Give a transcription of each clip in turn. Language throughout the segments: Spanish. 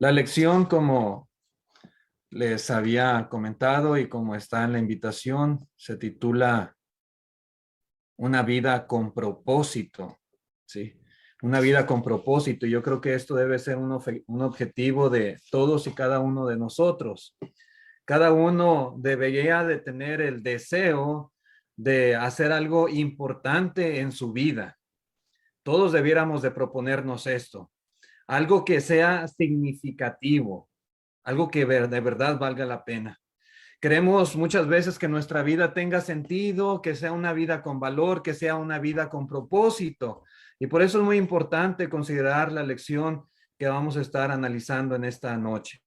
La lección, como les había comentado y como está en la invitación, se titula Una vida con propósito, ¿sí? Una vida con propósito. Yo creo que esto debe ser un objetivo de todos y cada uno de nosotros. Cada uno debería de tener el deseo de hacer algo importante en su vida. Todos debiéramos de proponernos esto, algo que sea significativo, algo que de verdad valga la pena. Queremos muchas veces que nuestra vida tenga sentido, que sea una vida con valor, que sea una vida con propósito. Y por eso es muy importante considerar la lección que vamos a estar analizando en esta noche.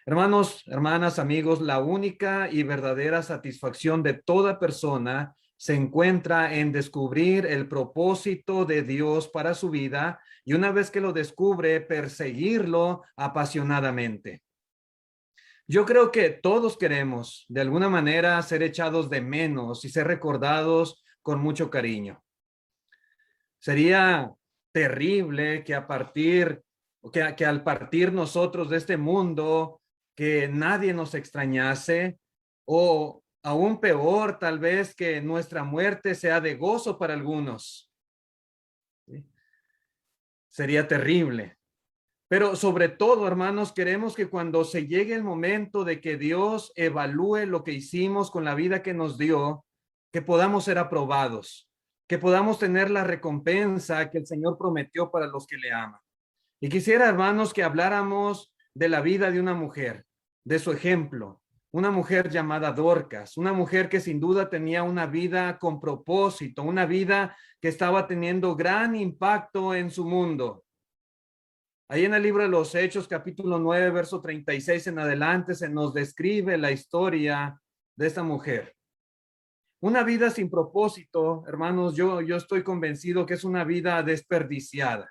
Hermanos, hermanas, amigos, la única y verdadera satisfacción de toda persona se encuentra en descubrir el propósito de Dios para su vida y una vez que lo descubre, perseguirlo apasionadamente. Yo creo que todos queremos de alguna manera ser echados de menos y ser recordados con mucho cariño. Sería terrible que que al partir nosotros de este mundo, que nadie nos extrañase, o aún peor, tal vez que nuestra muerte sea de gozo para algunos. ¿Sí? Sería terrible. Pero sobre todo, hermanos, queremos que cuando se llegue el momento de que Dios evalúe lo que hicimos con la vida que nos dio, que podamos ser aprobados, que podamos tener la recompensa que el Señor prometió para los que le aman. Y quisiera, hermanos, que habláramos de la vida de una mujer, de su ejemplo, una mujer llamada Dorcas, una mujer que sin duda tenía una vida con propósito, una vida que estaba teniendo gran impacto en su mundo. Ahí en el libro de los Hechos, capítulo 9, verso 36 en adelante, se nos describe la historia de esta mujer. Una vida sin propósito, hermanos, yo estoy convencido que es una vida desperdiciada,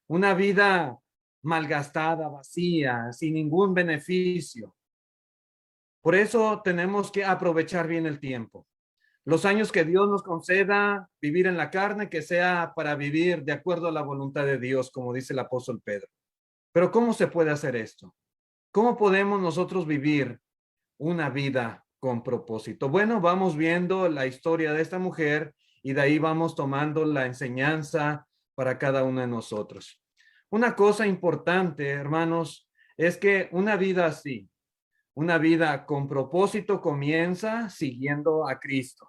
una vida malgastada, vacía, sin ningún beneficio. Por eso tenemos que aprovechar bien el tiempo. Los años que Dios nos conceda vivir en la carne, que sea para vivir de acuerdo a la voluntad de Dios, como dice el apóstol Pedro. Pero ¿cómo se puede hacer esto? ¿Cómo podemos nosotros vivir una vida con propósito? Bueno, vamos viendo la historia de esta mujer y de ahí vamos tomando la enseñanza para cada uno de nosotros. Una cosa importante, hermanos, es que una vida así, una vida con propósito comienza siguiendo a Cristo.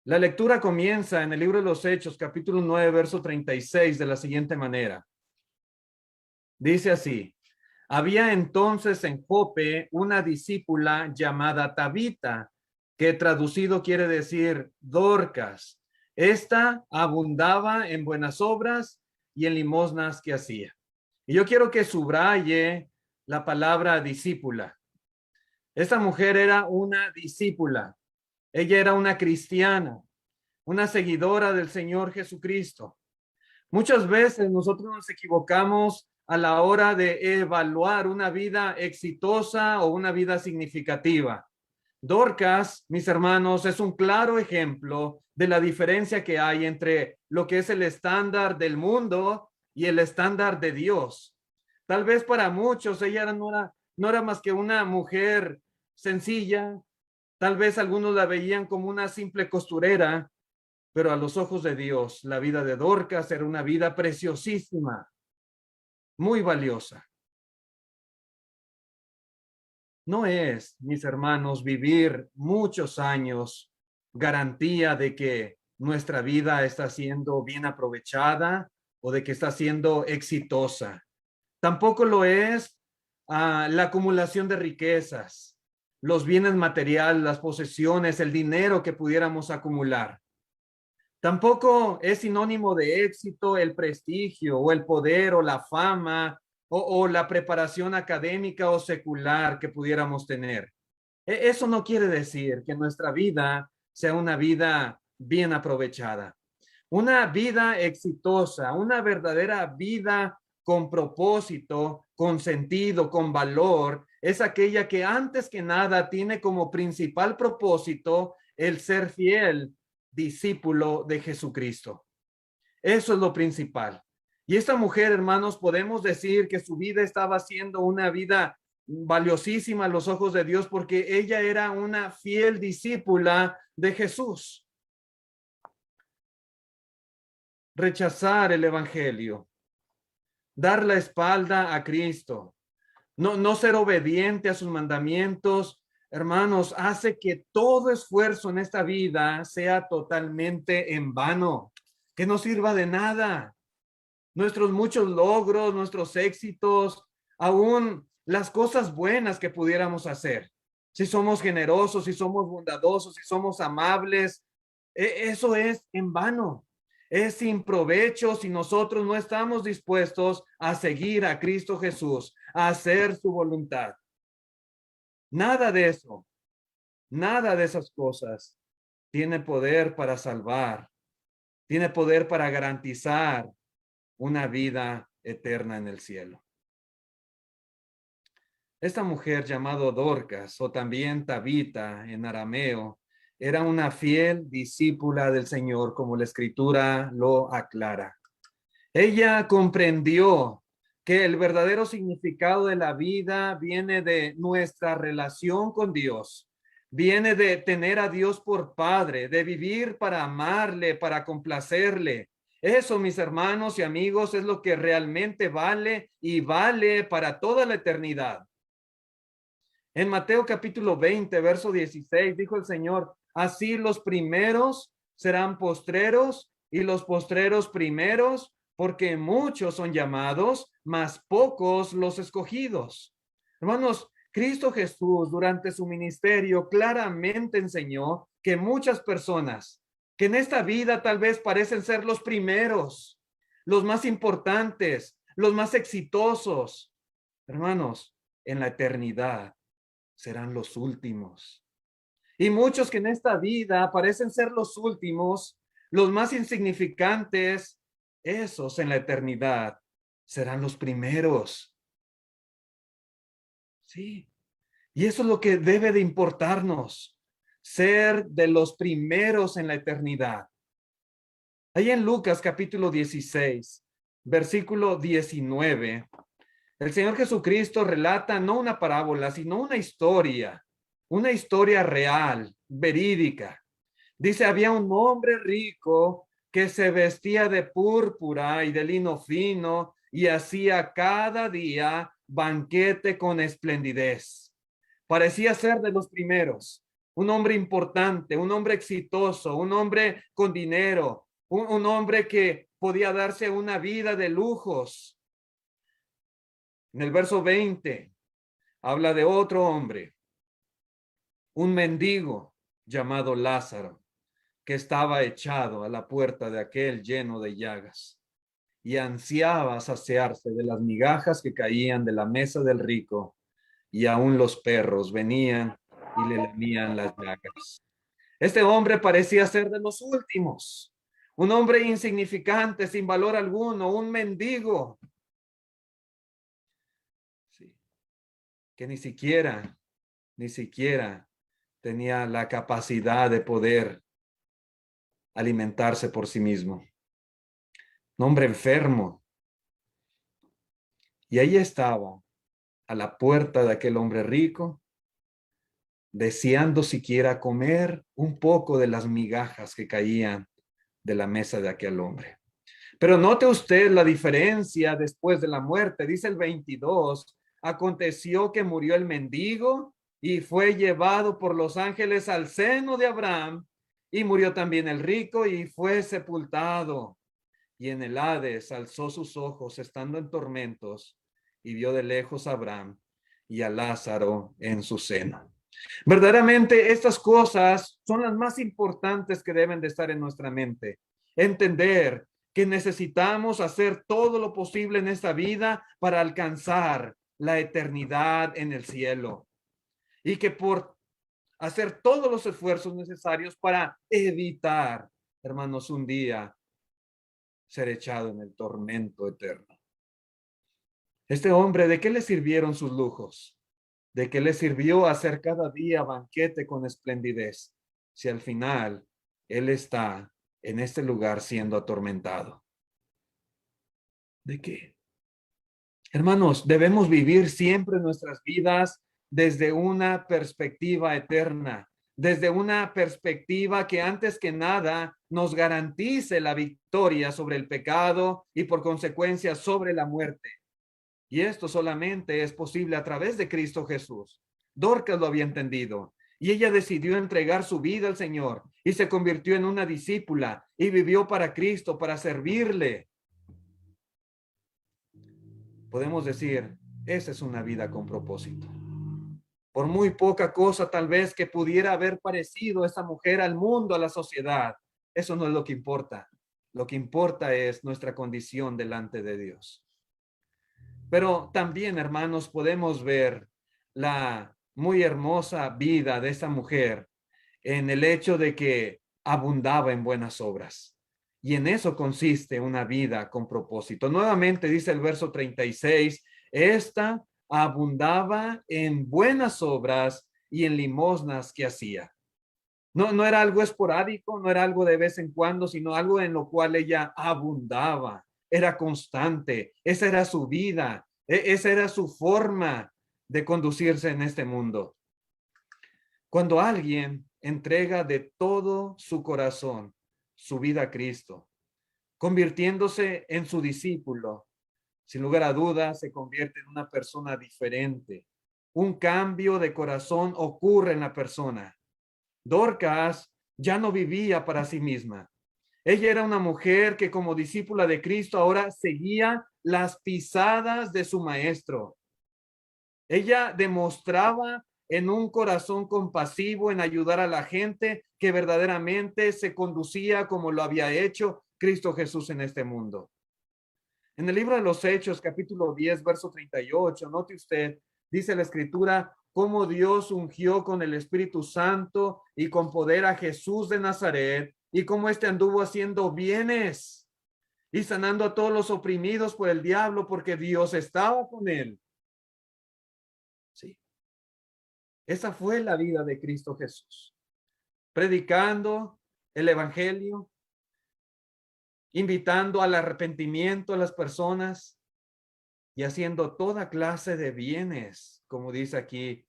La lectura comienza en el libro de los Hechos, capítulo 9, verso 36, de la siguiente manera. Dice así: había entonces en Jope una discípula llamada Tabita, que traducido quiere decir Dorcas. Esta abundaba en buenas obras y en limosnas que hacía. Y yo quiero que subraye la palabra discípula. Esta mujer era una discípula. Ella era una cristiana, una seguidora del Señor Jesucristo. Muchas veces nosotros nos equivocamos a la hora de evaluar una vida exitosa o una vida significativa. Dorcas, mis hermanos, es un claro ejemplo de la diferencia que hay entre lo que es el estándar del mundo y el estándar de Dios. Tal vez para muchos ella no era más que una mujer sencilla, tal vez algunos la veían como una simple costurera, pero a los ojos de Dios, la vida de Dorcas era una vida preciosísima, muy valiosa. No es, mis hermanos, vivir muchos años garantía de que nuestra vida está siendo bien aprovechada o de que está siendo exitosa. Tampoco lo es la acumulación de riquezas, los bienes materiales, las posesiones, el dinero que pudiéramos acumular. Tampoco es sinónimo de éxito el prestigio o el poder o la fama o la preparación académica o secular que pudiéramos tener. Eso no quiere decir que nuestra vida sea una vida bien aprovechada. Una vida exitosa, una verdadera vida con propósito, con sentido, con valor, es aquella que antes que nada tiene como principal propósito el ser fiel discípulo de Jesucristo. Eso es lo principal. Y esta mujer, hermanos, podemos decir que su vida estaba siendo una vida valiosísima a los ojos de Dios porque ella era una fiel discípula de Jesús. Rechazar el evangelio, dar la espalda a Cristo, no ser obediente a sus mandamientos, hermanos, hace que todo esfuerzo en esta vida sea totalmente en vano, que no sirva de nada. Nuestros muchos logros, nuestros éxitos, aún las cosas buenas que pudiéramos hacer. Si somos generosos, si somos bondadosos, si somos amables, eso es en vano. Es sin provecho si nosotros no estamos dispuestos a seguir a Cristo Jesús, a hacer su voluntad. Nada de eso, nada de esas cosas tiene poder para salvar, tiene poder para garantizar una vida eterna en el cielo. Esta mujer llamada Dorcas o también Tabita en arameo era una fiel discípula del Señor, como la escritura lo aclara. Ella comprendió que el verdadero significado de la vida viene de nuestra relación con Dios, viene de tener a Dios por Padre, de vivir para amarle, para complacerle. Eso, mis hermanos y amigos, es lo que realmente vale y vale para toda la eternidad. En Mateo capítulo 20, verso 16, dijo el Señor, así los primeros serán postreros y los postreros primeros, porque muchos son llamados, mas pocos los escogidos. Hermanos, Cristo Jesús durante su ministerio claramente enseñó que muchas personas que en esta vida tal vez parecen ser los primeros, los más importantes, los más exitosos, hermanos, en la eternidad serán los últimos. Y muchos que en esta vida parecen ser los últimos, los más insignificantes, esos en la eternidad serán los primeros. Sí. Y eso es lo que debe de importarnos, ser de los primeros en la eternidad. Ahí en Lucas capítulo 16, versículo 19, el Señor Jesucristo relata no una parábola, sino una historia real, verídica. Dice, había un hombre rico que se vestía de púrpura y de lino fino y hacía cada día banquete con esplendidez. Parecía ser de los primeros, un hombre importante, un hombre exitoso, un hombre con dinero, un hombre que podía darse una vida de lujos. En el verso 20 habla de otro hombre, un mendigo llamado Lázaro, que estaba echado a la puerta de aquel lleno de llagas y ansiaba saciarse de las migajas que caían de la mesa del rico, y aún los perros venían y le lamían las llagas. Este hombre parecía ser de los últimos, un hombre insignificante, sin valor alguno, un mendigo, sí, que ni siquiera tenía la capacidad de poder alimentarse por sí mismo. Un hombre enfermo. Y ahí estaba, a la puerta de aquel hombre rico, deseando siquiera comer un poco de las migajas que caían de la mesa de aquel hombre. Pero note usted la diferencia después de la muerte. Dice el 22, aconteció que murió el mendigo y fue llevado por los ángeles al seno de Abraham, y murió también el rico y fue sepultado. Y en el Hades alzó sus ojos estando en tormentos y vio de lejos a Abraham y a Lázaro en su seno. Verdaderamente estas cosas son las más importantes que deben de estar en nuestra mente. Entender que necesitamos hacer todo lo posible en esta vida para alcanzar la eternidad en el cielo. Y que por hacer todos los esfuerzos necesarios para evitar, hermanos, un día ser echado en el tormento eterno. Este hombre, ¿de qué le sirvieron sus lujos? ¿De qué le sirvió hacer cada día banquete con esplendidez si al final él está en este lugar siendo atormentado? ¿De qué? Hermanos, debemos vivir siempre nuestras vidas desde una perspectiva eterna, desde una perspectiva que antes que nada nos garantice la victoria sobre el pecado y por consecuencia sobre la muerte. Y esto solamente es posible a través de Cristo Jesús. Dorcas lo había entendido y ella decidió entregar su vida al Señor y se convirtió en una discípula y vivió para Cristo, para servirle. Podemos decir, esa es una vida con propósito. Por muy poca cosa tal vez que pudiera haber parecido esa mujer al mundo, a la sociedad, eso no es lo que importa. Lo que importa es nuestra condición delante de Dios. Pero también, hermanos, podemos ver la muy hermosa vida de esa mujer en el hecho de que abundaba en buenas obras. Y en eso consiste una vida con propósito. Nuevamente dice el verso 36, esta abundaba en buenas obras y en limosnas que hacía. No era algo esporádico, no era algo de vez en cuando, sino algo en lo cual ella abundaba, era constante, esa era su vida, esa era su forma de conducirse en este mundo. Cuando alguien entrega de todo su corazón su vida a Cristo, convirtiéndose en su discípulo, sin lugar a dudas se convierte en una persona diferente. Un cambio de corazón ocurre en la persona. Dorcas ya no vivía para sí misma. Ella era una mujer que como discípula de Cristo ahora seguía las pisadas de su maestro. Ella demostraba en un corazón compasivo en ayudar a la gente que verdaderamente se conducía como lo había hecho Cristo Jesús en este mundo. En el libro de los Hechos, capítulo 10, verso 38, note usted, dice la escritura, cómo Dios ungió con el Espíritu Santo y con poder a Jesús de Nazaret y cómo éste anduvo haciendo bienes y sanando a todos los oprimidos por el diablo porque Dios estaba con él. Sí. Esa fue la vida de Cristo Jesús. Predicando el evangelio, invitando al arrepentimiento a las personas y haciendo toda clase de bienes, como dice aquí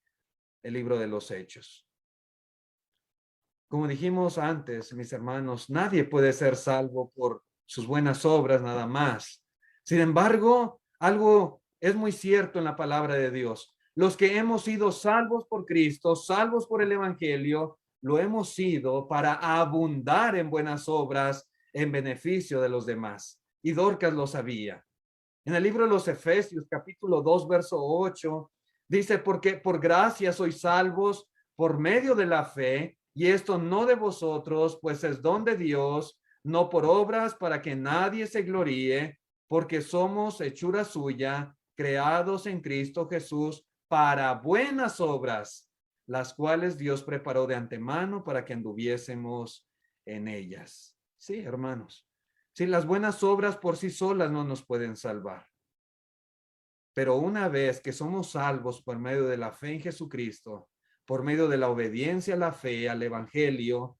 el libro de los Hechos. Como dijimos antes, mis hermanos, nadie puede ser salvo por sus buenas obras nada más. Sin embargo, algo es muy cierto en la palabra de Dios. Los que hemos sido salvos por Cristo, salvos por el Evangelio, lo hemos sido para abundar en buenas obras en beneficio de los demás. Y Dorcas lo sabía. En el libro de los Efesios, capítulo 2, verso 8, dice, porque por gracia sois salvos por medio de la fe, y esto no de vosotros, pues es don de Dios, no por obras para que nadie se gloríe, porque somos hechura suya, creados en Cristo Jesús para buenas obras, las cuales Dios preparó de antemano para que anduviésemos en ellas. Sí, hermanos. Sí, las buenas obras por sí solas no nos pueden salvar. Pero una vez que somos salvos por medio de la fe en Jesucristo, por medio de la obediencia a la fe, al Evangelio,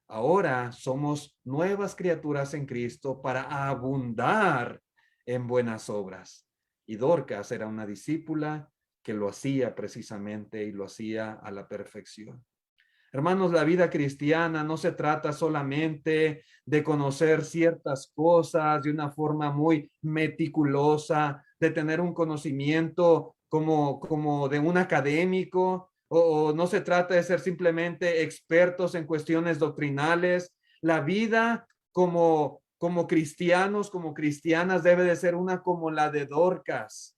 ahora somos nuevas criaturas en Cristo para abundar en buenas obras. Y Dorcas era una discípula que lo hacía precisamente y lo hacía a la perfección. Hermanos, la vida cristiana no se trata solamente de conocer ciertas cosas de una forma muy meticulosa, de tener un conocimiento como de un académico, o no se trata de ser simplemente expertos en cuestiones doctrinales. La vida como cristianos, como cristianas, debe de ser una como la de Dorcas,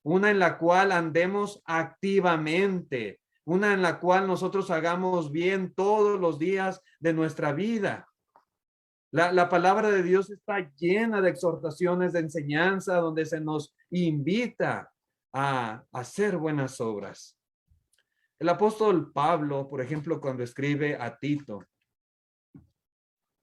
una en la cual andemos activamente, una en la cual nosotros hagamos bien todos los días de nuestra vida. La palabra de Dios está llena de exhortaciones, de enseñanza, donde se nos invita a hacer buenas obras. El apóstol Pablo, por ejemplo, cuando escribe a Tito,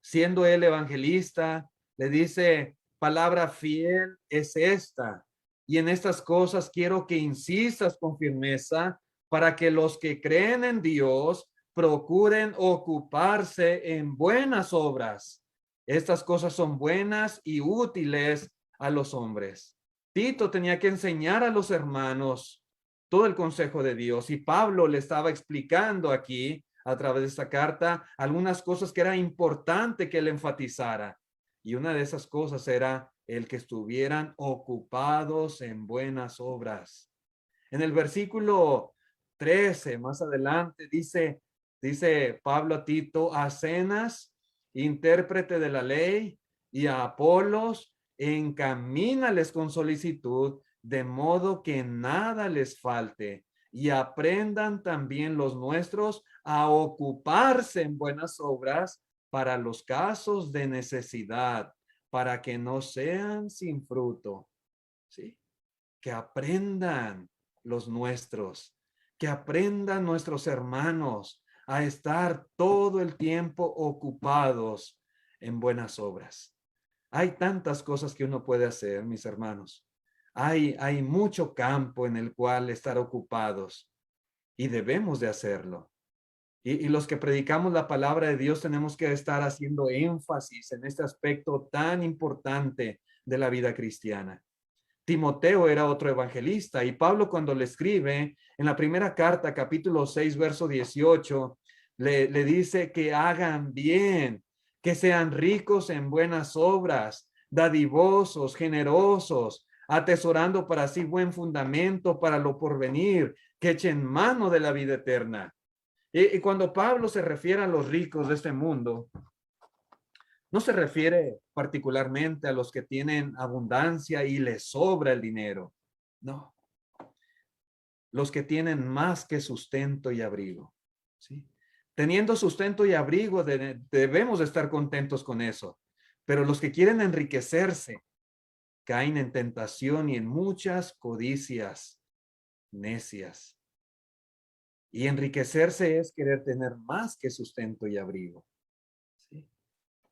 siendo él evangelista, le dice, palabra fiel es esta, y en estas cosas quiero que insistas con firmeza para que los que creen en Dios procuren ocuparse en buenas obras. Estas cosas son buenas y útiles a los hombres. Tito tenía que enseñar a los hermanos todo el consejo de Dios, y Pablo le estaba explicando aquí a través de esta carta algunas cosas que era importante que él enfatizara. Y una de esas cosas era el que estuvieran ocupados en buenas obras. En el versículo 13, más adelante, dice Pablo a Tito: a Zenas, intérprete de la ley, y a Apolos, encamínales con solicitud, de modo que nada les falte, y aprendan también los nuestros a ocuparse en buenas obras para los casos de necesidad, para que no sean sin fruto. ¿Sí? Que aprendan los nuestros, que aprendan nuestros hermanos a estar todo el tiempo ocupados en buenas obras. Hay tantas cosas que uno puede hacer, mis hermanos. Hay mucho campo en el cual estar ocupados, y debemos de hacerlo. Y los que predicamos la palabra de Dios tenemos que estar haciendo énfasis en este aspecto tan importante de la vida cristiana. Timoteo era otro evangelista, y Pablo, cuando le escribe en la primera carta, capítulo 6, verso 18, le dice que hagan bien, que sean ricos en buenas obras, dadivosos, generosos, atesorando para sí buen fundamento para lo porvenir, que echen mano de la vida eterna. Y cuando Pablo se refiere a los ricos de este mundo, no se refiere particularmente a los que tienen abundancia y les sobra el dinero. No. Los que tienen más que sustento y abrigo. ¿Sí? Teniendo sustento y abrigo, debemos estar contentos con eso. Pero los que quieren enriquecerse caen en tentación y en muchas codicias necias. Y enriquecerse es querer tener más que sustento y abrigo. ¿Sí?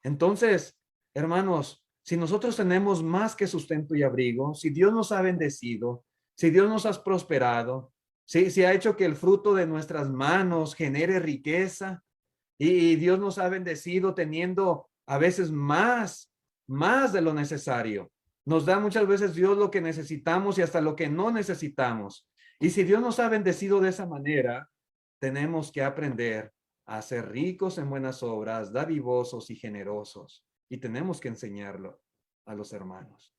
Entonces, hermanos, si nosotros tenemos más que sustento y abrigo, si Dios nos ha bendecido, si Dios nos ha prosperado, si ha hecho que el fruto de nuestras manos genere riqueza, y Dios nos ha bendecido teniendo a veces más de lo necesario. Nos da muchas veces Dios lo que necesitamos y hasta lo que no necesitamos. Y si Dios nos ha bendecido de esa manera, tenemos que aprender a ser ricos en buenas obras, dadivosos y generosos. Y tenemos que enseñarlo a los hermanos.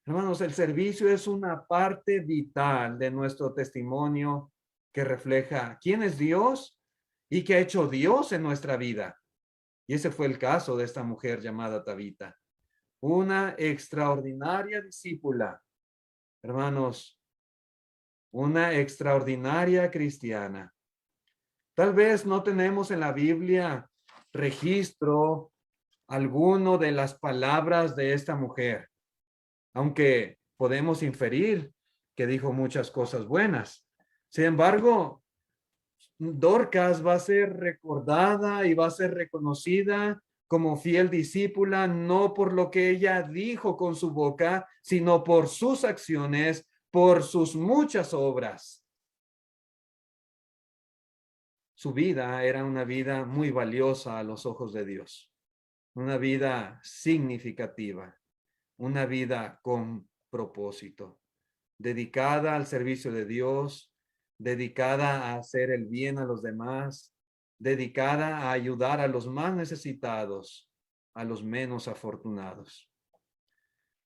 Hermanos, el servicio es una parte vital de nuestro testimonio que refleja quién es Dios y qué ha hecho Dios en nuestra vida. Y ese fue el caso de esta mujer llamada Tabita, una extraordinaria discípula, hermanos, una extraordinaria cristiana. Tal vez no tenemos en la Biblia registro alguno de las palabras de esta mujer, aunque podemos inferir que dijo muchas cosas buenas. Sin embargo, Dorcas va a ser recordada y va a ser reconocida como fiel discípula, no por lo que ella dijo con su boca, sino por sus acciones, por sus muchas obras. Su vida era una vida muy valiosa a los ojos de Dios, una vida significativa, una vida con propósito, dedicada al servicio de Dios, dedicada a hacer el bien a los demás, dedicada a ayudar a los más necesitados, a los menos afortunados.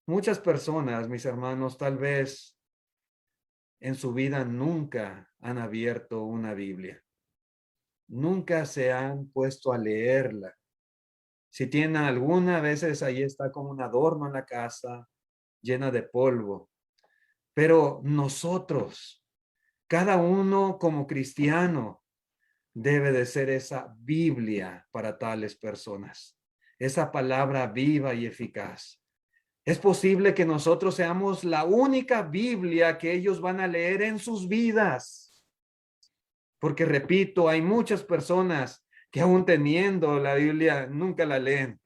Muchas personas, mis hermanos, tal vez en su vida nunca han abierto una Biblia. Nunca se han puesto a leerla. Si tienen alguna, a veces ahí está como un adorno en la casa, llena de polvo. Pero nosotros, cada uno como cristiano, debe de ser esa Biblia para tales personas. Esa palabra viva y eficaz. Es posible que nosotros seamos la única Biblia que ellos van a leer en sus vidas. Porque repito, hay muchas personas que aún teniendo la Biblia nunca la leen.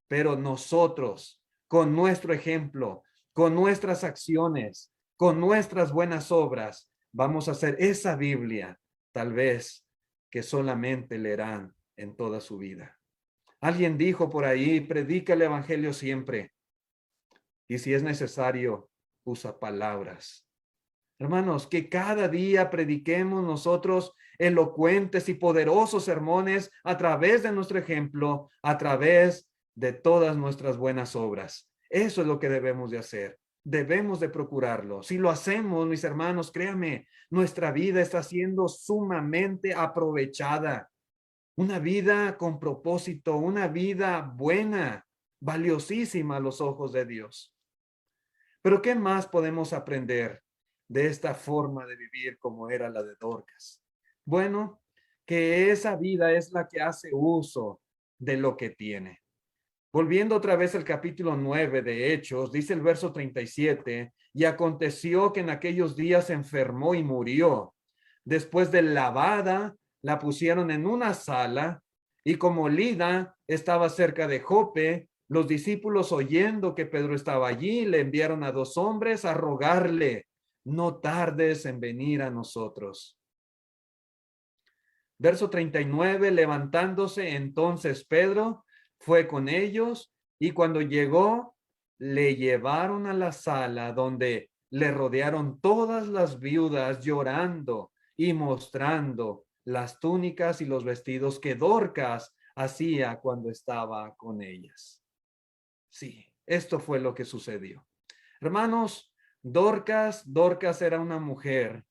Pero nosotros, con nuestro ejemplo, con nuestras acciones, con nuestras buenas obras, vamos a hacer esa Biblia, tal vez, que solamente leerán en toda su vida. Alguien dijo por ahí: predica el evangelio siempre. y si es necesario, usa palabras. Hermanos, que cada día prediquemos nosotros elocuentes y poderosos sermones a través de nuestro ejemplo, a través de todas nuestras buenas obras. Eso es lo que debemos de hacer. Debemos de procurarlo. Si lo hacemos, mis hermanos, créanme, nuestra vida está siendo sumamente aprovechada. Una vida con propósito, una vida buena, valiosísima a los ojos de Dios. Pero ¿qué más podemos aprender de esta forma de vivir como era la de Dorcas? Bueno, que esa vida es la que hace uso de lo que tiene. Volviendo otra vez al capítulo 9 de Hechos, dice el verso 37, y aconteció que en aquellos días se enfermó y murió. Después de lavada, la pusieron en una sala, y como Lida estaba cerca de Jope, los discípulos, oyendo que Pedro estaba allí, le enviaron a 2 hombres a rogarle, no tardes en venir a nosotros. Verso 39, levantándose entonces Pedro, fue con ellos, y cuando llegó, le llevaron a la sala donde le rodearon todas las viudas llorando y mostrando las túnicas y los vestidos que Dorcas hacía cuando estaba con ellas. Sí, esto fue lo que sucedió. Hermanos, Dorcas era una mujer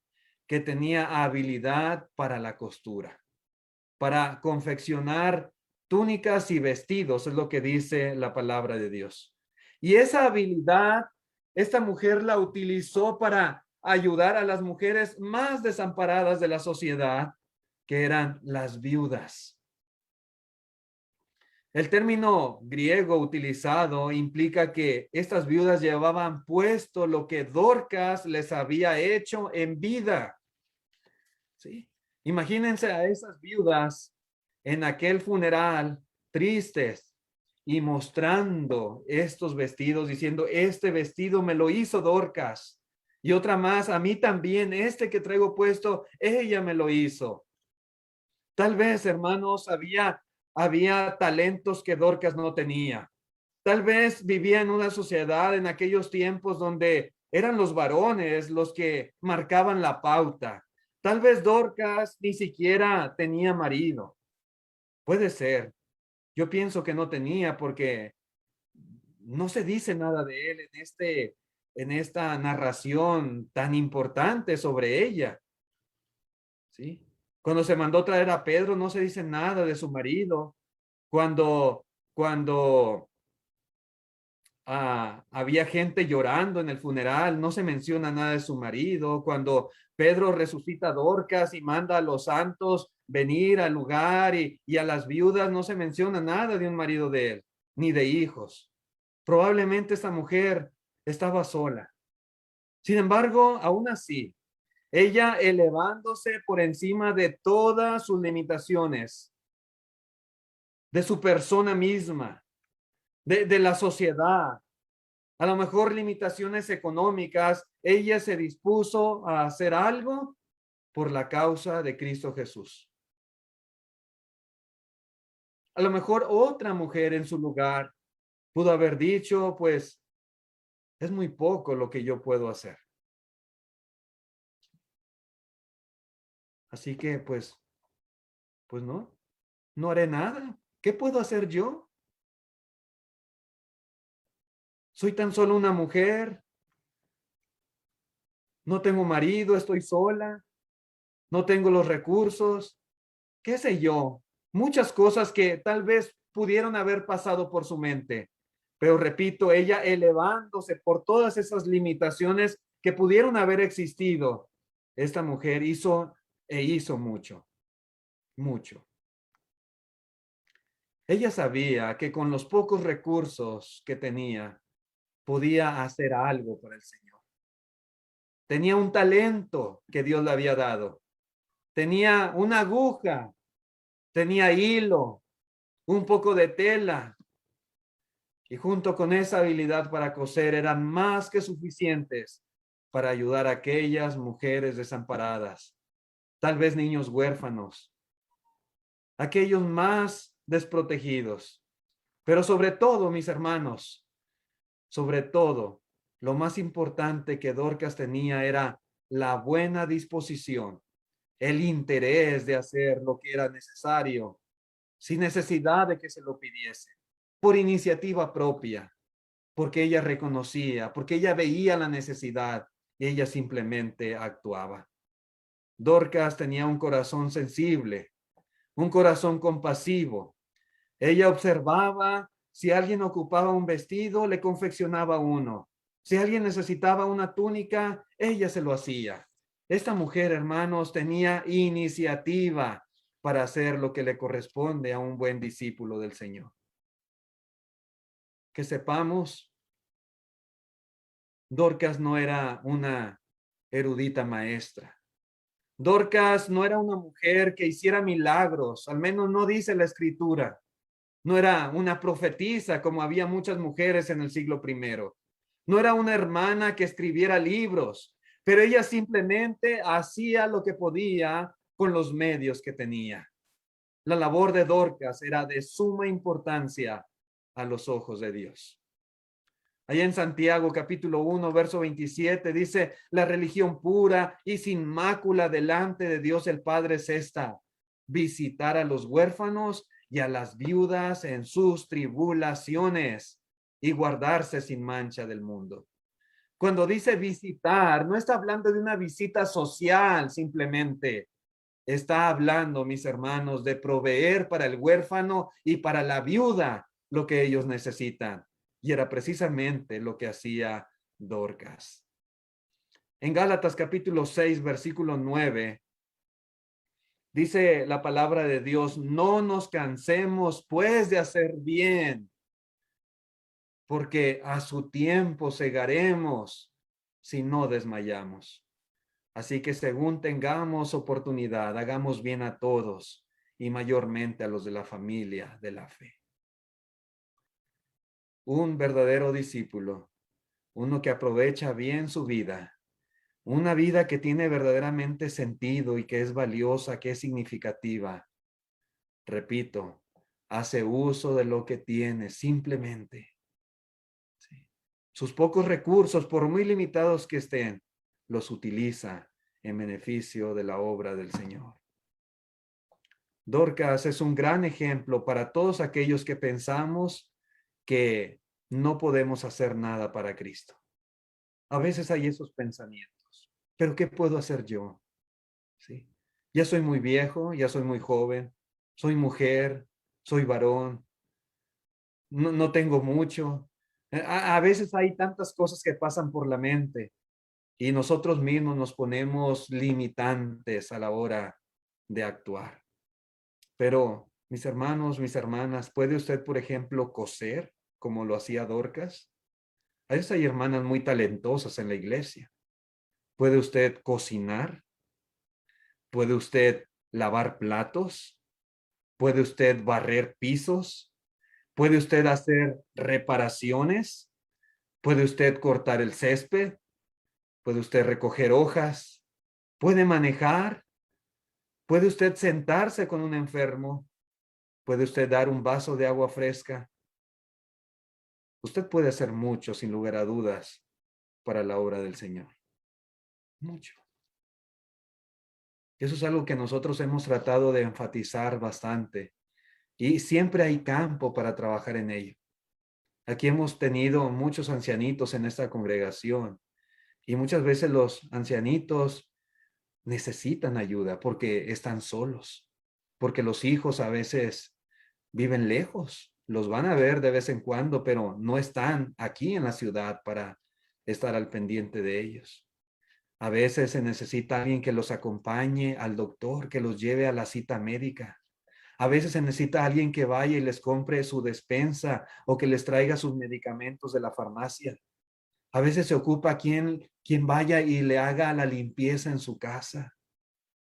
que tenía habilidad para la costura, para confeccionar túnicas y vestidos, es lo que dice la palabra de Dios. Y esa habilidad, esta mujer la utilizó para ayudar a las mujeres más desamparadas de la sociedad, que eran las viudas. El término griego utilizado implica que estas viudas llevaban puesto lo que Dorcas les había hecho en vida. ¿Sí? Imagínense a esas viudas en aquel funeral tristes y mostrando estos vestidos, diciendo, este vestido me lo hizo Dorcas. Y otra más, a mí también, este que traigo puesto, ella me lo hizo. Tal vez, hermanos, había talentos que Dorcas no tenía. Tal vez vivía en una sociedad en aquellos tiempos donde eran los varones los que marcaban la pauta. Tal vez Dorcas ni siquiera tenía marido. Puede ser. Yo pienso que no tenía porque no se dice nada de él en esta narración tan importante sobre ella. ¿Sí? Cuando se mandó traer a Pedro, no se dice nada de su marido. Cuando había gente llorando en el funeral, no se menciona nada de su marido. Cuando Pedro resucita a Dorcas y manda a los santos venir al lugar y a las viudas, no se menciona nada de un marido de él, ni de hijos. Probablemente esta mujer estaba sola. Sin embargo, aún así, ella elevándose por encima de todas sus limitaciones, de su persona misma, de la sociedad, a lo mejor limitaciones económicas, ella se dispuso a hacer algo por la causa de Cristo Jesús. A lo mejor otra mujer en su lugar pudo haber dicho, pues, es muy poco lo que yo puedo hacer. Así que, pues no haré nada. ¿Qué puedo hacer yo? Soy tan solo una mujer, no tengo marido, estoy sola, no tengo los recursos, qué sé yo, muchas cosas que tal vez pudieron haber pasado por su mente. Pero repito, ella elevándose por todas esas limitaciones que pudieron haber existido, esta mujer hizo mucho, mucho. Ella sabía que con los pocos recursos que tenía, podía hacer algo por el Señor. Tenía un talento que Dios le había dado. Tenía una aguja, tenía hilo, un poco de tela. Y junto con esa habilidad para coser eran más que suficientes para ayudar a aquellas mujeres desamparadas, tal vez niños huérfanos, aquellos más desprotegidos. Pero sobre todo, mis hermanos, Sobre todo, lo más importante que Dorcas tenía era la buena disposición, el interés de hacer lo que era necesario, sin necesidad de que se lo pidiese, por iniciativa propia, porque ella reconocía, porque ella veía la necesidad y ella simplemente actuaba. Dorcas tenía un corazón sensible, un corazón compasivo. Ella observaba si alguien ocupaba un vestido, le confeccionaba uno. Si alguien necesitaba una túnica, ella se lo hacía. Esta mujer, hermanos, tenía iniciativa para hacer lo que le corresponde a un buen discípulo del Señor. Que sepamos, Dorcas no era una erudita maestra. Dorcas no era una mujer que hiciera milagros, al menos no dice la escritura. No era una profetisa como había muchas mujeres en el siglo primero. No era una hermana que escribiera libros, pero ella simplemente hacía lo que podía con los medios que tenía. La labor de Dorcas era de suma importancia a los ojos de Dios. Allá en Santiago capítulo 1, verso 27 dice, la religión pura y sin mácula delante de Dios el Padre es esta, visitar a los huérfanos y a las viudas en sus tribulaciones y guardarse sin mancha del mundo. Cuando dice visitar, no está hablando de una visita social simplemente. Está hablando, mis hermanos, de proveer para el huérfano y para la viuda lo que ellos necesitan. Y era precisamente lo que hacía Dorcas. En Gálatas capítulo 6, versículo 9, dice la palabra de Dios, no nos cansemos pues de hacer bien, porque a su tiempo segaremos si no desmayamos. Así que según tengamos oportunidad, hagamos bien a todos y mayormente a los de la familia de la fe. Un verdadero discípulo, uno que aprovecha bien su vida, una vida que tiene verdaderamente sentido y que es valiosa, que es significativa. Repito, hace uso de lo que tiene simplemente. Sí. Sus pocos recursos, por muy limitados que estén, los utiliza en beneficio de la obra del Señor. Dorcas es un gran ejemplo para todos aquellos que pensamos que no podemos hacer nada para Cristo. A veces hay esos pensamientos, pero ¿qué puedo hacer yo? ¿Sí? Ya soy muy viejo, ya soy muy joven, soy mujer, soy varón, no tengo mucho. A veces hay tantas cosas que pasan por la mente y nosotros mismos nos ponemos limitantes a la hora de actuar. Pero, mis hermanos, mis hermanas, ¿puede usted, por ejemplo, coser como lo hacía Dorcas? A veces hay hermanas muy talentosas en la iglesia. ¿Puede usted cocinar? ¿Puede usted lavar platos? ¿Puede usted barrer pisos? ¿Puede usted hacer reparaciones? ¿Puede usted cortar el césped? ¿Puede usted recoger hojas? ¿Puede manejar? ¿Puede usted sentarse con un enfermo? ¿Puede usted dar un vaso de agua fresca? Usted puede hacer mucho, sin lugar a dudas, para la obra del Señor. Mucho. Eso es algo que nosotros hemos tratado de enfatizar bastante y siempre hay campo para trabajar en ello. Aquí hemos tenido muchos ancianitos en esta congregación y muchas veces los ancianitos necesitan ayuda porque están solos, porque los hijos a veces viven lejos, los van a ver de vez en cuando, pero no están aquí en la ciudad para estar al pendiente de ellos. A veces se necesita alguien que los acompañe al doctor, que los lleve a la cita médica. A veces se necesita alguien que vaya y les compre su despensa o que les traiga sus medicamentos de la farmacia. A veces se ocupa quien vaya y le haga la limpieza en su casa.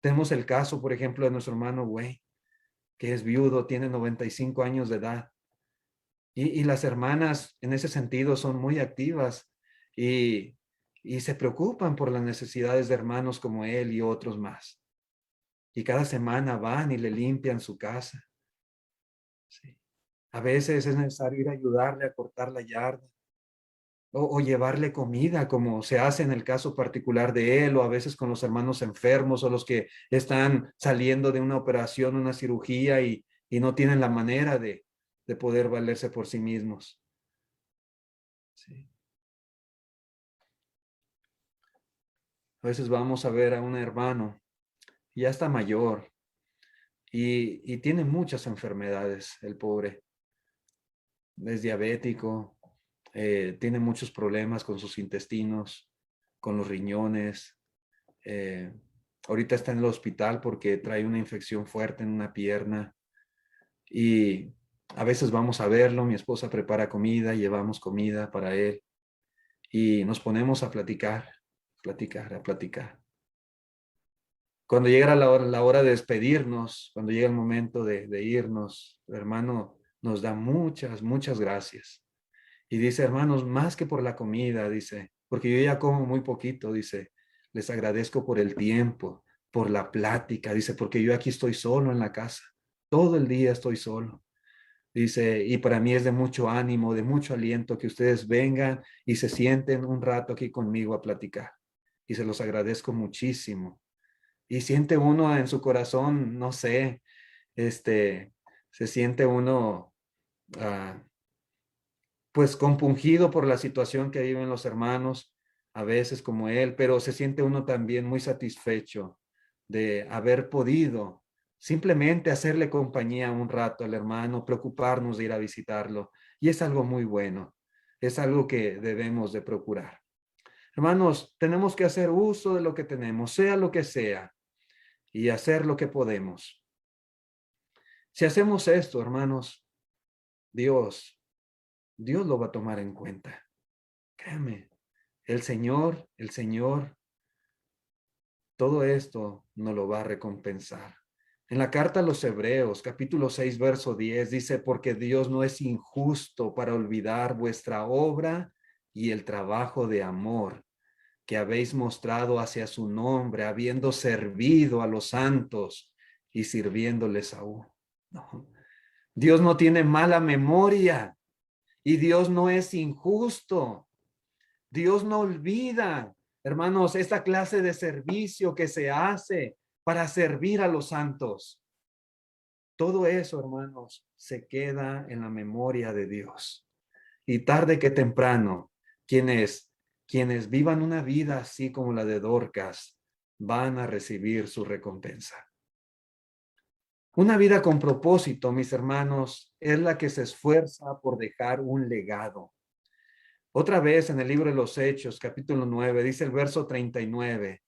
Tenemos el caso, por ejemplo, de nuestro hermano Wayne, que es viudo, tiene 95 años de edad. Y las hermanas en ese sentido son muy activas y, y se preocupan por las necesidades de hermanos como él y otros más. Y cada semana van y le limpian su casa. Sí. A veces es necesario ir a ayudarle a cortar la yarda. o llevarle comida, como se hace en el caso particular de él, o a veces con los hermanos enfermos o los que están saliendo de una operación, una cirugía y no tienen la manera de poder valerse por sí mismos. Sí. A veces vamos a ver a un hermano, ya está mayor y tiene muchas enfermedades, el pobre. Es diabético, tiene muchos problemas con sus intestinos, con los riñones. eh, Ahorita está en el hospital porque trae una infección fuerte en una pierna y a veces vamos a verlo, mi esposa prepara comida, llevamos comida para él y nos ponemos a platicar, a platicar. Cuando llega la hora de despedirnos, cuando llega el momento de irnos, el hermano nos da muchas gracias. Y dice, hermanos, más que por la comida, dice, porque yo ya como muy poquito, dice, les agradezco por el tiempo, por la plática, dice, porque yo aquí estoy solo en la casa, todo el día estoy solo. Dice, y para mí es de mucho ánimo, de mucho aliento que ustedes vengan y se sienten un rato aquí conmigo a platicar. Y se los agradezco muchísimo. Y siente uno en su corazón, no sé, se siente uno, ah, pues compungido por la situación que viven los hermanos, a veces como él, pero se siente uno también muy satisfecho de haber podido simplemente hacerle compañía un rato al hermano, preocuparnos de ir a visitarlo. Y es algo muy bueno, es algo que debemos de procurar. Hermanos, tenemos que hacer uso de lo que tenemos, sea lo que sea, y hacer lo que podemos. Si hacemos esto, hermanos, Dios lo va a tomar en cuenta. Créame, el Señor, todo esto nos lo va a recompensar. En la carta a los Hebreos, capítulo 6, verso 10, dice, porque Dios no es injusto para olvidar vuestra obra y el trabajo de amor que habéis mostrado hacia su nombre, habiendo servido a los santos y sirviéndoles aún. No. Dios no tiene mala memoria y Dios no es injusto. Dios no olvida, hermanos, esta clase de servicio que se hace para servir a los santos. Todo eso, hermanos, se queda en la memoria de Dios. Y tarde que temprano, quienes vivan una vida así como la de Dorcas, van a recibir su recompensa. Una vida con propósito, mis hermanos, es la que se esfuerza por dejar un legado. Otra vez en el libro de los Hechos, capítulo 9, dice el verso 39,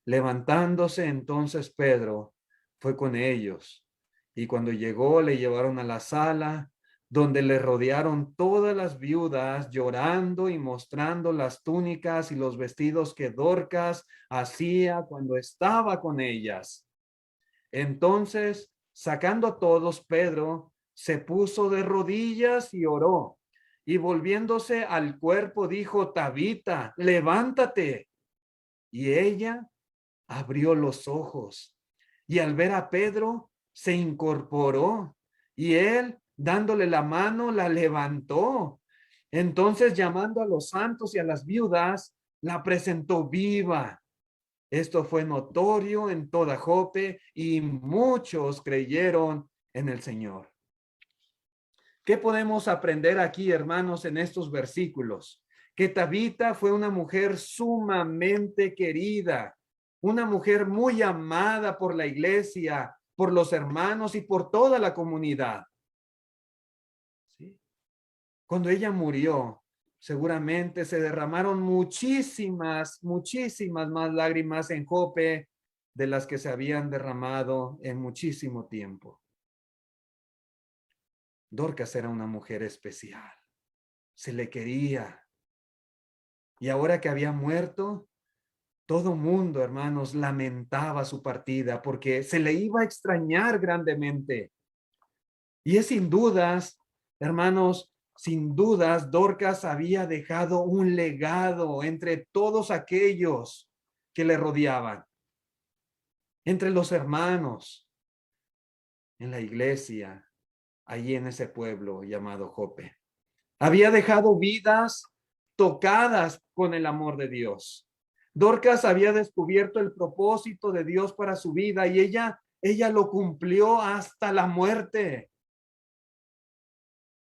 levantándose entonces Pedro fue con ellos y cuando llegó le llevaron a la sala donde le rodearon todas las viudas llorando y mostrando las túnicas y los vestidos que Dorcas hacía cuando estaba con ellas. Entonces, sacando a todos, Pedro se puso de rodillas y oró. Y volviéndose al cuerpo, dijo, Tabita, levántate. Y ella abrió los ojos. Y al ver a Pedro, se incorporó. Y él, dándole la mano, la levantó. Entonces, llamando a los santos y a las viudas, la presentó viva. Esto fue notorio en toda Jope y muchos creyeron en el Señor. ¿Qué podemos aprender aquí, hermanos, en estos versículos? Que Tabita fue una mujer sumamente querida, una mujer muy amada por la iglesia, por los hermanos y por toda la comunidad. ¿Sí? Cuando ella murió, seguramente se derramaron muchísimas más lágrimas en Jope de las que se habían derramado en muchísimo tiempo. Dorcas era una mujer especial, se le quería. Y ahora que había muerto, todo mundo, hermanos, lamentaba su partida porque se le iba a extrañar grandemente. Y es sin dudas, hermanos, sin dudas, Dorcas había dejado un legado entre todos aquellos que le rodeaban, entre los hermanos, en la iglesia, allí en ese pueblo llamado Jope. Había dejado vidas tocadas con el amor de Dios. Dorcas había descubierto el propósito de Dios para su vida y ella lo cumplió hasta la muerte.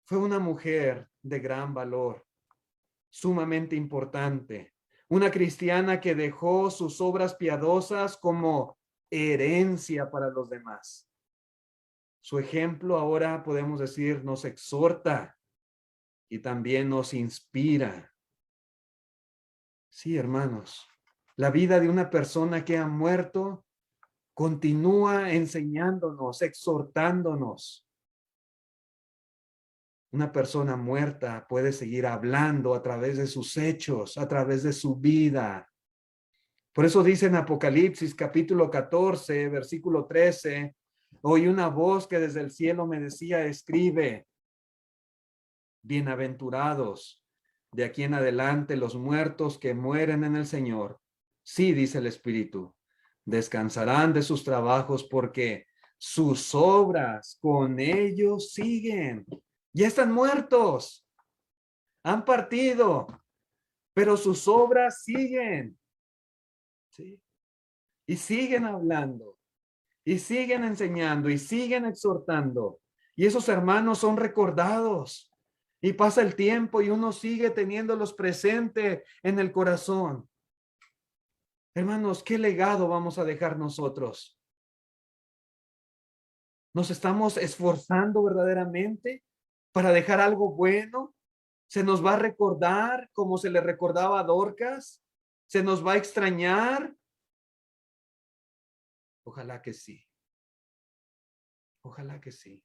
Fue una mujer de gran valor, sumamente importante, una cristiana que dejó sus obras piadosas como herencia para los demás. Su ejemplo ahora podemos decir nos exhorta y también nos inspira. Sí, hermanos, la vida de una persona que ha muerto continúa enseñándonos, exhortándonos. Una persona muerta puede seguir hablando a través de sus hechos, a través de su vida. Por eso dice en Apocalipsis capítulo 14, versículo 13, oí una voz que desde el cielo me decía, escribe, bienaventurados de aquí en adelante los muertos que mueren en el Señor. Sí, dice el Espíritu, descansarán de sus trabajos porque sus obras con ellos siguen. Ya están muertos, han partido, pero sus obras siguen. ¿Sí? Y siguen hablando, y siguen enseñando, y siguen exhortando. Y esos hermanos son recordados. Y pasa el tiempo y uno sigue teniéndolos presente en el corazón. Hermanos, ¿qué legado vamos a dejar nosotros? ¿Nos estamos esforzando verdaderamente para dejar algo bueno? ¿Se nos va a recordar como se le recordaba a Dorcas? ¿Se nos va a extrañar? Ojalá que sí. Ojalá que sí.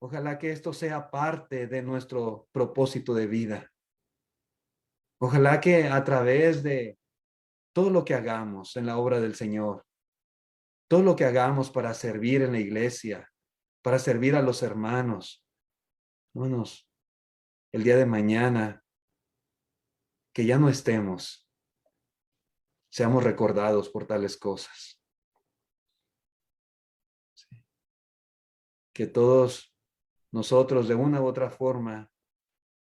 Ojalá que esto sea parte de nuestro propósito de vida. Ojalá que a través de todo lo que hagamos en la obra del Señor, todo lo que hagamos para servir en la iglesia, para servir a los hermanos, hermanos, el día de mañana, que ya no estemos, seamos recordados por tales cosas. Sí. Que todos nosotros de una u otra forma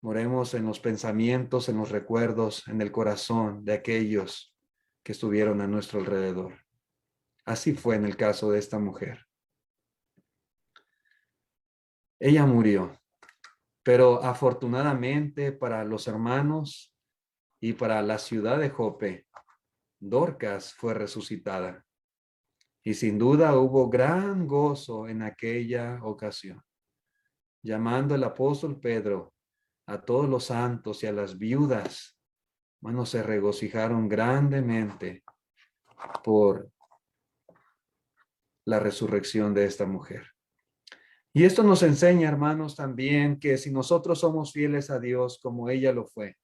moremos en los pensamientos, en los recuerdos, en el corazón de aquellos que estuvieron a nuestro alrededor. Así fue en el caso de esta mujer. Ella murió, pero afortunadamente para los hermanos y para la ciudad de Jope, Dorcas fue resucitada. Y sin duda hubo gran gozo en aquella ocasión. Llamando el apóstol Pedro a todos los santos y a las viudas, hermanos, se regocijaron grandemente por la resurrección de esta mujer. Y esto nos enseña, hermanos, también que si nosotros somos fieles a Dios como ella lo fue,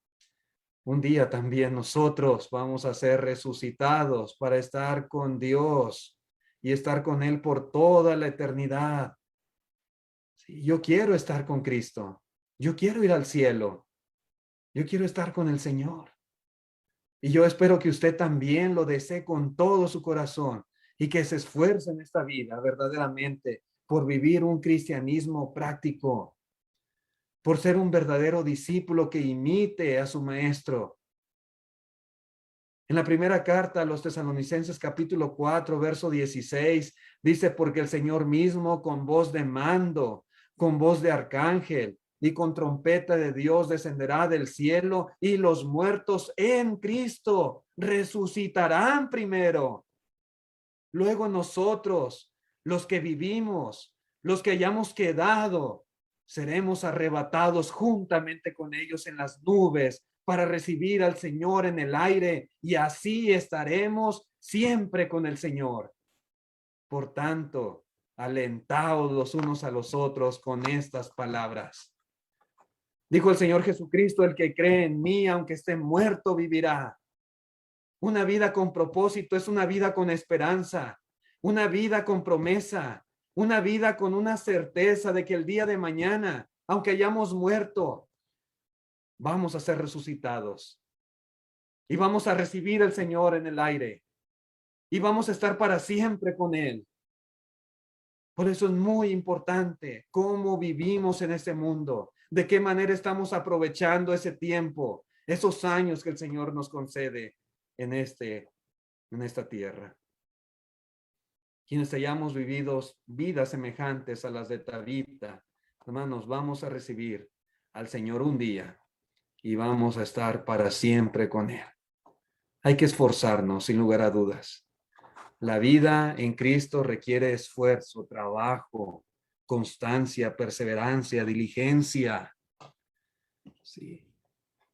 un día también nosotros vamos a ser resucitados para estar con Dios y estar con Él por toda la eternidad. Sí, yo quiero estar con Cristo. Yo quiero ir al cielo. Yo quiero estar con el Señor. Y yo espero que usted también lo desee con todo su corazón y que se esfuerce en esta vida verdaderamente por vivir un cristianismo práctico, por ser un verdadero discípulo que imite a su maestro. En la primera carta a los Tesalonicenses capítulo 4, verso 16, dice, porque el Señor mismo con voz de mando, con voz de arcángel y con trompeta de Dios descenderá del cielo y los muertos en Cristo resucitarán primero. Luego nosotros, los que vivimos, los que hayamos quedado, seremos arrebatados juntamente con ellos en las nubes para recibir al Señor en el aire y así estaremos siempre con el Señor. Por tanto, alentaos los unos a los otros con estas palabras. Dijo el Señor Jesucristo, el que cree en mí, aunque esté muerto, vivirá. Una vida con propósito es una vida con esperanza, una vida con promesa, una vida con una certeza de que el día de mañana, aunque hayamos muerto, vamos a ser resucitados y vamos a recibir al Señor en el aire y vamos a estar para siempre con Él. Por eso es muy importante cómo vivimos en este mundo. ¿De qué manera estamos aprovechando ese tiempo, esos años que el Señor nos concede en esta tierra? Quienes hayamos vivido vidas semejantes a las de Tabita, hermanos, vamos a recibir al Señor un día y vamos a estar para siempre con Él. Hay que esforzarnos, sin lugar a dudas. La vida en Cristo requiere esfuerzo, trabajo, constancia, perseverancia, diligencia. Sí.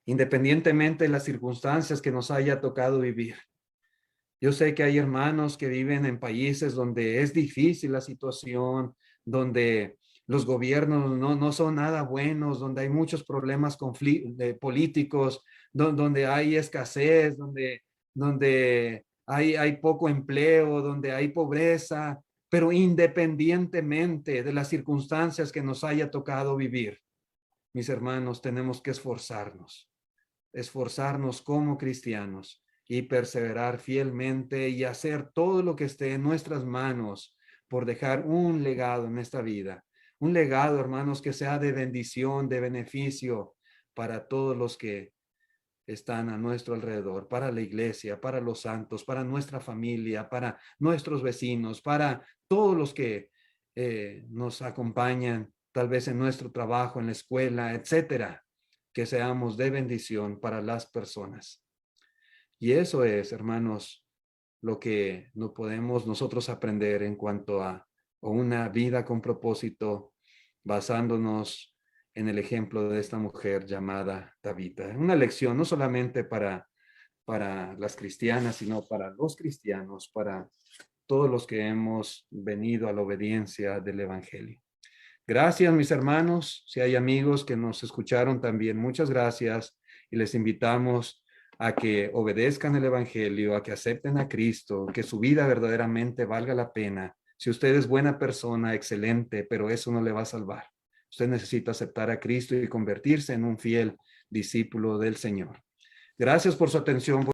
Independientemente de las circunstancias que nos haya tocado vivir. Yo sé que hay hermanos que viven en países donde es difícil la situación, donde los gobiernos no son nada buenos, donde hay muchos problemas políticos, donde hay escasez, donde hay poco empleo, donde hay pobreza, pero independientemente de las circunstancias que nos haya tocado vivir, mis hermanos, tenemos que esforzarnos como cristianos y perseverar fielmente y hacer todo lo que esté en nuestras manos por dejar un legado en esta vida. Un legado, hermanos, que sea de bendición, de beneficio para todos los que están a nuestro alrededor, para la iglesia, para los santos, para nuestra familia, para nuestros vecinos, para todos los que nos acompañan, tal vez en nuestro trabajo, en la escuela, etcétera, que seamos de bendición para las personas. Y eso es, hermanos, lo que no podemos nosotros aprender en cuanto a una vida con propósito, basándonos en el ejemplo de esta mujer llamada Tabita. Una lección no solamente para las cristianas, sino para los cristianos, para todos los que hemos venido a la obediencia del Evangelio. Gracias, mis hermanos. Si hay amigos que nos escucharon también, muchas gracias y les invitamos a que obedezcan el Evangelio, a que acepten a Cristo, que su vida verdaderamente valga la pena. Si usted es buena persona, excelente, pero eso no le va a salvar. Usted necesita aceptar a Cristo y convertirse en un fiel discípulo del Señor. Gracias por su atención.